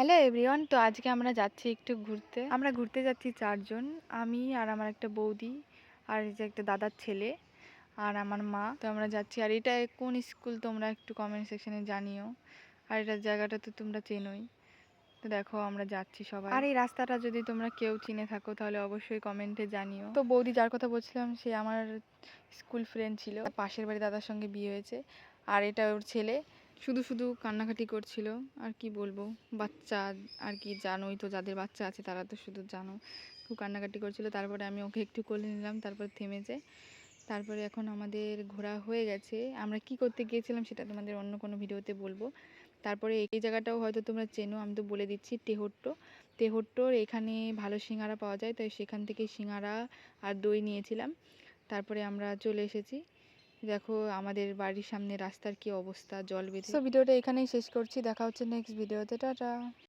Hello everyone, তো আজকে আমরা যাচ্ছি একটু ঘুরতে। আমরা ঘুরতে যাচ্ছি চারজন, আমি আর আমার একটা বৌদি আর এই যে একটা দাদার ছেলে আর আমার মা। তো আমরা যাচ্ছি। আর এটা কোন স্কুল তোমরা একটু কমেন্ট সেকশনে জানিও। আর এটার জায়গাটা তো তোমরা চেনোই। তো দেখো আমরা যাচ্ছি সবাই। আর এই রাস্তাটা যদি তোমরা কেউ চিনে থাকো তাহলে অবশ্যই কমেন্টে জানিও। তো বৌদি যার কথা বলছিলাম সে আমার স্কুল ফ্রেন্ড ছিল, পাশের বাড়ি দাদার সঙ্গে বিয়ে হয়েছে। আর এটা ওর ছেলে, শুধু শুধু কান্নাকাটি করছিল। আর কি বলবো, বাচ্চা আর কি, জানোই তো যাদের বাচ্চা আছে তারা তো শুধু জানো, খুব কান্নাকাটি করছিল। তারপরে আমি ওকে একটু কোলে নিলাম, তারপর থেমেছে। তারপরে এখন আমাদের ঘোরা হয়ে গেছে। আমরা কি করতে গিয়েছিলাম সেটা তোমাদের অন্য কোনো ভিডিওতে বলবো। তারপরে এই জায়গাটাও হয়তো তোমরা চেনো, আমি তো বলে দিচ্ছি, তেহট্ট। তেহট্টর এখানে ভালো সিঙ্গারা পাওয়া যায়, তাই সেখান থেকে সিঙ্গারা আর দই নিয়েছিলাম। তারপরে আমরা চলে এসেছি। দেখো আমাদের বাড়ির সামনে রাস্তার কি অবস্থা, জল বেঁধে। সো ভিডিওটা এখানেই শেষ করছি, দেখা হচ্ছে নেক্সট ভিডিওতে, টাটা।